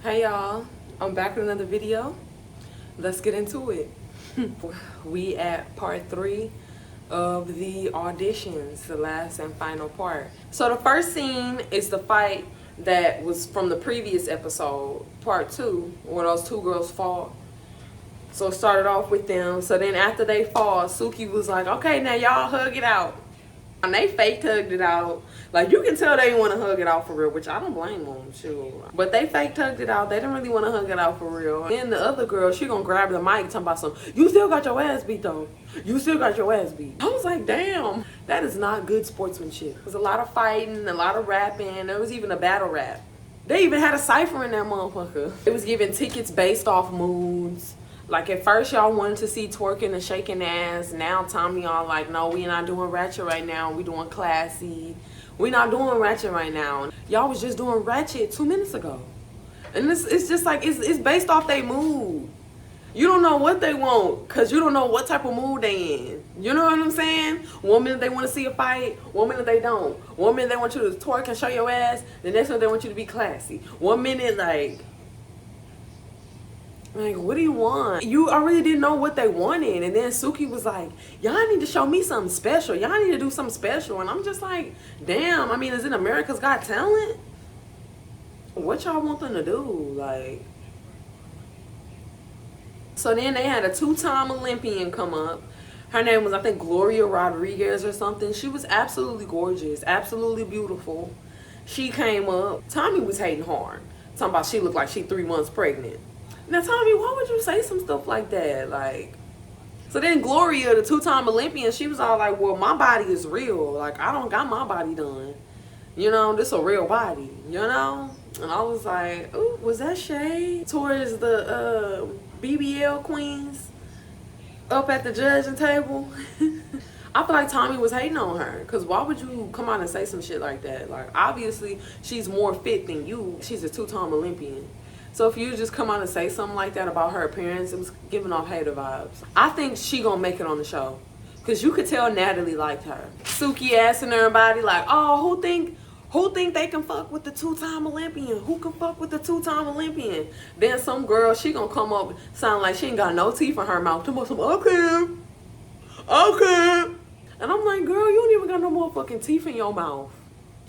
Hey y'all, I'm back with another video. Let's get into it. We at part 3 of the auditions, the last and final part. So the first scene is the fight that was from the previous episode, part 2, where those two girls fought. So it started off with them. So then after they fought, Suki was like, okay, now y'all hug it out. And they fake hugged it out. Like, you can tell they didn't want to hug it out for real, which I don't blame them, sure. But they fake hugged it out. They didn't really want to hug it out for real. And then the other girl, she gonna grab the mic talking about something. You still got your ass beat, though. You still got your ass beat. I was like, damn, that is not good sportsmanship. There was a lot of fighting, a lot of rapping. There was even a battle rap. They even had a cipher in that motherfucker. It was giving tickets based off moods. Like, at first y'all wanted to see twerking and shaking ass. Now Tommy y'all like, no, we not doing ratchet right now. We doing classy. We not doing ratchet right now. Y'all was just doing ratchet 2 minutes ago. And it's just like, it's based off their mood. You don't know what they want because you don't know what type of mood they in. You know what I'm saying? 1 minute they want to see a fight, 1 minute they don't. 1 minute they want you to twerk and show your ass, the next minute they want you to be classy. 1 minute like, what do you want? You already didn't know what they wanted. And then Suki was like, y'all need to show me something special. Y'all need to do something special. And I'm just like, damn, I mean, is it America's Got Talent? What y'all want them to do? Like, so then they had a 2-time Olympian come up. Her name was, I think, Gloria Rodriguez or something. She was absolutely gorgeous, absolutely beautiful. She came up. Tommy was hating hard. Talking about she looked like she 3 months pregnant. Now, Tommy, why would you say some stuff like that? Like, so then Gloria, the 2-time Olympian, she was all like, well, my body is real. Like, I don't got my body done. You know, this a real body, you know? And I was like, ooh, was that shade towards the BBL queens up at the judging table? I feel like Tommy was hating on her. Because why would you come out and say some shit like that? Like, obviously, she's more fit than you. She's a 2-time Olympian. So if you just come out and say something like that about her appearance, it was giving off hater vibes. I think she gonna make it on the show. Because you could tell Natalie liked her. Suki asking everybody like, oh, who think they can fuck with the 2-time Olympian? Who can fuck with the 2-time Olympian? Then some girl, she gonna come up, sound like she ain't got no teeth in her mouth. Talking about some, okay. And I'm like, girl, you don't even got no more fucking teeth in your mouth.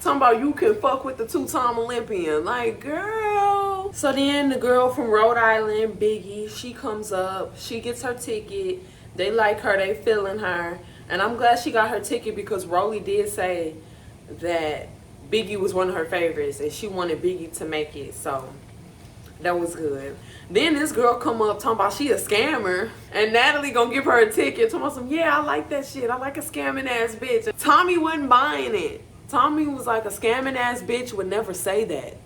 Talking about you can fuck with the 2-time Olympian. Like, girl. So then the girl from Rhode Island, Biggie, she comes up. She gets her ticket. They like her. They feeling her. And I'm glad she got her ticket because Rolly did say that Biggie was one of her favorites. And she wanted Biggie to make it. So that was good. Then this girl come up talking about she a scammer. And Natalie gonna give her a ticket. Talking about some, yeah, I like that shit. I like a scamming ass bitch. And Tommy wasn't buying it. Tommy was like, a scamming ass bitch would never say that.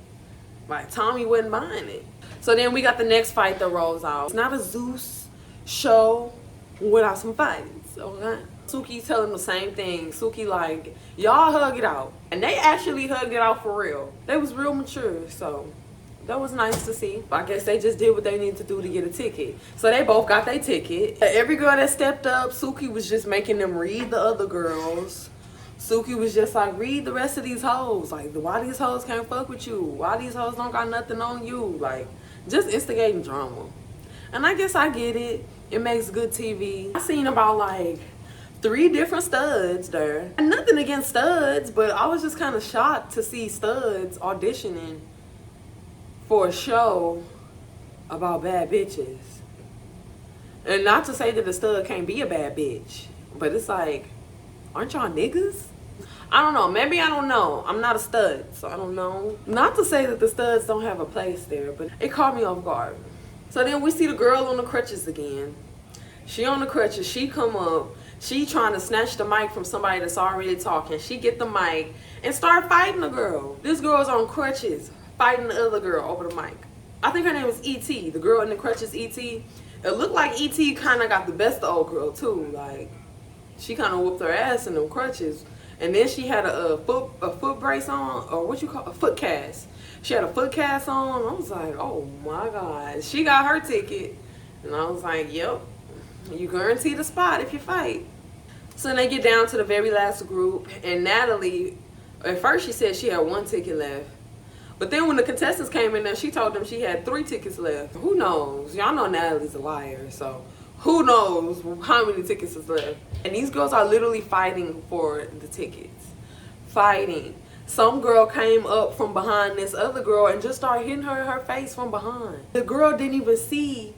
Like, Tommy wasn't buying it. So then we got the next fight that rolls out. It's not a Zeus show without some fights, okay? Suki's telling the same thing. Suki like, y'all hug it out. And they actually hugged it out for real. They was real mature, so that was nice to see. I guess they just did what they needed to do to get a ticket. So they both got their ticket. Every girl that stepped up, Suki was just making them read the other girls. Suki was just like, read the rest of these hoes. Like, why these hoes can't fuck with you? Why these hoes don't got nothing on you? Like, just instigating drama. And I guess I get it. It makes good TV. I seen about like 3 different studs there. And nothing against studs, but I was just kind of shocked to see studs auditioning for a show about bad bitches. And not to say that a stud can't be a bad bitch, but it's like, aren't y'all niggas? I don't know. Maybe I don't know. I'm not a stud, so I don't know. Not to say that the studs don't have a place there, but it caught me off guard. So then we see the girl on the crutches again. She on the crutches. She come up. She trying to snatch the mic from somebody that's already talking. She get the mic and start fighting the girl. This girl's on crutches fighting the other girl over the mic. I think her name was E.T. The girl in the crutches, E.T. It looked like E.T. kind of got the best of old girl, too. Like, she kind of whooped her ass in them crutches. And then she had a foot brace on, or what you call a foot cast. She had a foot cast on. I was like, oh my God. She got her ticket. And I was like, yep, you guarantee the spot if you fight. So then they get down to the very last group. And Natalie, at first she said she had 1 ticket left. But then when the contestants came in there, she told them she had 3 tickets left. Who knows? Y'all know Natalie's a liar, so who knows how many tickets is left. And these girls are literally fighting for the tickets. Fighting. Some girl came up from behind this other girl and just started hitting her in her face from behind. The girl didn't even see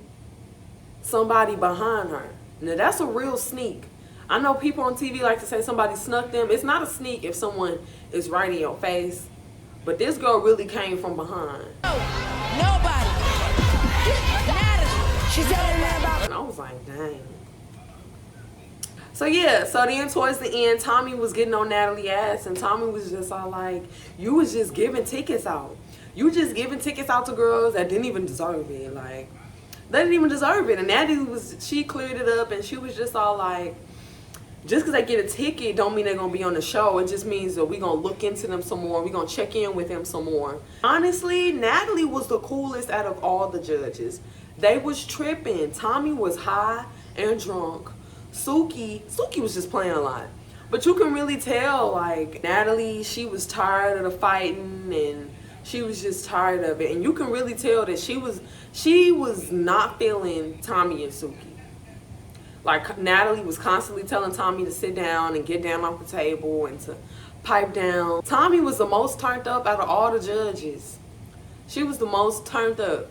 somebody behind her. Now that's a real sneak. I know people on TV like to say somebody snuck them. It's not a sneak if someone is right in your face. But this girl really came from behind. Nobody. She's telling me about. And I was like, dang. So yeah, so then towards the end, Tommy was getting on Natalie's ass, and Tommy was just all like, you was just giving tickets out. You just giving tickets out to girls that didn't even deserve it. Like, they didn't even deserve it. And Natalie she cleared it up, and she was just all like, just because they get a ticket don't mean they're going to be on the show. It just means that we're going to look into them some more. We're going to check in with them some more. Honestly, Natalie was the coolest out of all the judges. They was tripping. Tommy was high and drunk. Suki was just playing a lot. But you can really tell, like, Natalie, she was tired of the fighting, and she was just tired of it. And you can really tell that she was not feeling Tommy and Suki. Like, Natalie was constantly telling Tommy to sit down and get down off the table and to pipe down. Tommy was the most turned up out of all the judges. She was the most turned up.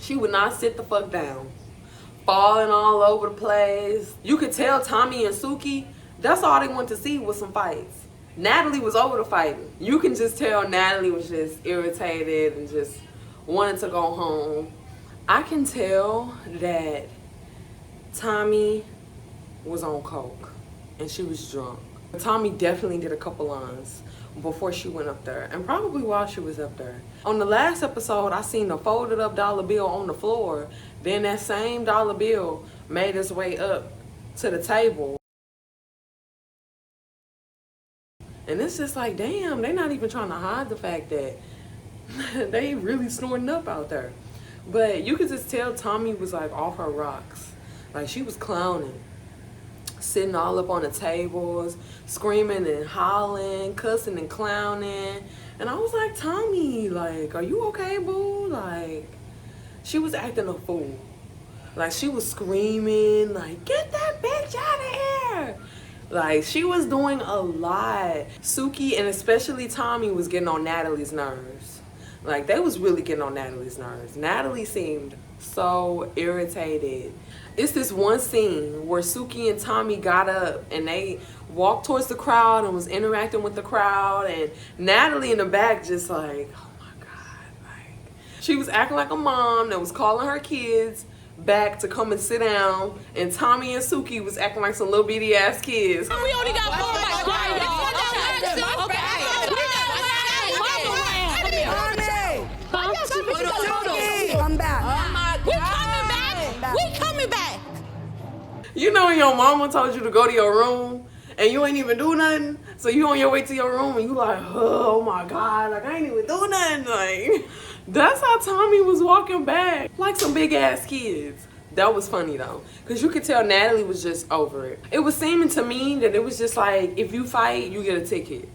She would not sit the fuck down. Falling all over the place. You could tell Tommy and Suki, that's all they wanted to see was some fights. Natalie was over the fighting. You can just tell Natalie was just irritated and just wanted to go home. I can tell that Tommy was on coke and she was drunk. Tommy definitely did a couple lines before she went up there, and probably while she was up there. On the last episode, I seen a folded up dollar bill on the floor. Then that same dollar bill made its way up to the table. And it's just like, damn, they're not even trying to hide the fact that they really snorting up out there. But you could just tell Tommy was like off her rocks. Like, she was clowning, sitting all up on the tables, screaming and hollering, cussing and clowning. And I was like, Tommy, like, are you okay, boo? Like, she was acting a fool. Like, she was screaming, like, get that bitch out of here. Like, she was doing a lot. Suki and especially Tommy was getting on Natalie's nerves. Like, they was really getting on Natalie's nerves. Natalie seemed so irritated. It's this one scene where Suki and Tommy got up and they walked towards the crowd and was interacting with the crowd, and Natalie in the back just like, oh my God, like, she was acting like a mom that was calling her kids back to come and sit down, and Tommy and Suki was acting like some little bitty ass kids. We only got 4 mics, right, y'all? I'm back. Oh my God. We coming back. You know when your mama told you to go to your room and you ain't even do nothing, so you on your way to your room and you like, oh my God, like, I ain't even do nothing. Like, that's how Tommy was walking back, like some big ass kids. That was funny though, because you could tell Natalie was just over it. It was seeming to me that it was just like, if you fight, you get a ticket.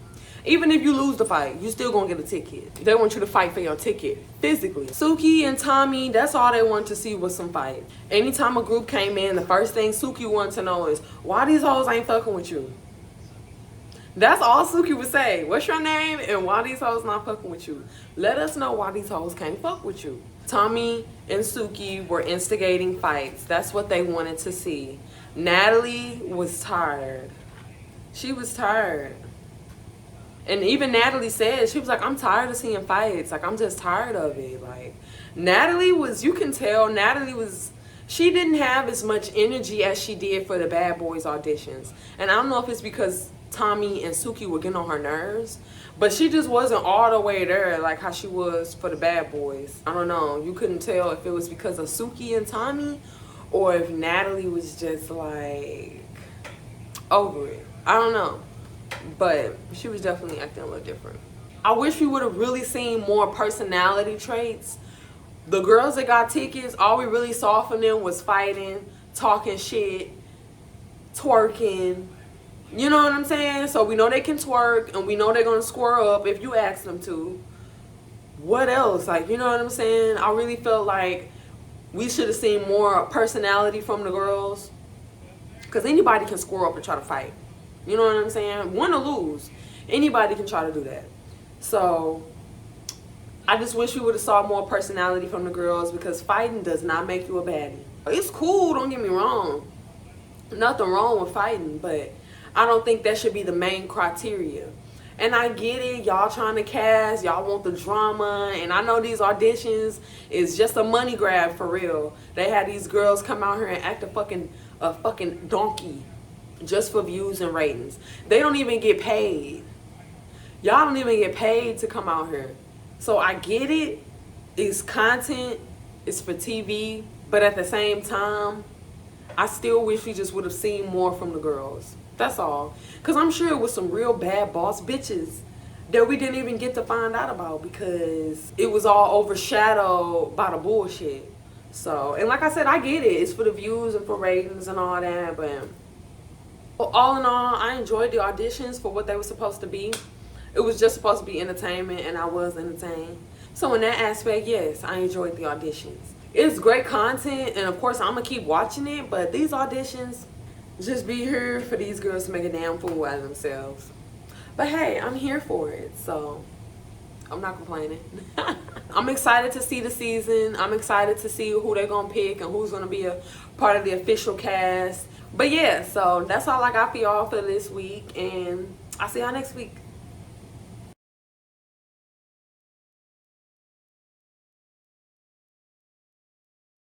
Even if you lose the fight, you still gonna get a ticket. They want you to fight for your ticket, physically. Suki and Tommy, that's all they wanted to see was some fight. Anytime a group came in, the first thing Suki wanted to know is, why these hoes ain't fucking with you? That's all Suki would say. What's your name and why these hoes not fucking with you? Let us know why these hoes can't fuck with you. Tommy and Suki were instigating fights. That's what they wanted to see. Natalie was tired. She was tired. And even Natalie said, she was like, I'm tired of seeing fights. Like, I'm just tired of it. Like, Natalie was, you can tell, Natalie was, she didn't have as much energy as she did for the Bad Boys auditions. And I don't know if it's because Tommy and Suki were getting on her nerves, but she just wasn't all the way there like how she was for the Bad Boys. I don't know. You couldn't tell if it was because of Suki and Tommy or if Natalie was just like over it. I don't know. But she was definitely acting a little different. I wish we would have really seen more personality traits. The girls that got tickets, all we really saw from them was fighting, talking shit, twerking. You know what I'm saying? So we know they can twerk and we know they're going to square up if you ask them to. what else? Like, you know what I'm saying? I really felt like we should have seen more personality from the girls. Because anybody can square up and try to fight. You know what I'm saying? Win or lose. Anybody can try to do that. So, I just wish we would have saw more personality from the girls, because fighting does not make you a baddie. It's cool, don't get me wrong. Nothing wrong with fighting, but I don't think that should be the main criteria. And I get it, y'all trying to cast, y'all want the drama, and I know these auditions is just a money grab for real. They had these girls come out here and act a fucking donkey just for views and ratings. They don't even get paid. Y'all don't even get paid to come out here. So I get it, it's content, it's for TV, but at the same time, I still wish we just would have seen more from the girls. That's all. Because I'm sure it was some real bad boss bitches that we didn't even get to find out about, because it was all overshadowed by the bullshit. So, and like I said, I get it. It's for the views and for ratings and all that. But all in all, I enjoyed the auditions for what they were supposed to be. It was just supposed to be entertainment, and I was entertained. So in that aspect, yes, I enjoyed the auditions. It's great content, and of course, I'm going to keep watching it. But these auditions, just be here for these girls to make a damn fool out of themselves. But hey, I'm here for it, so I'm not complaining. I'm excited to see the season. I'm excited to see who they're going to pick and who's going to be a part of the official cast. But yeah, so that's all I got for y'all for this week, and I'll see y'all next week.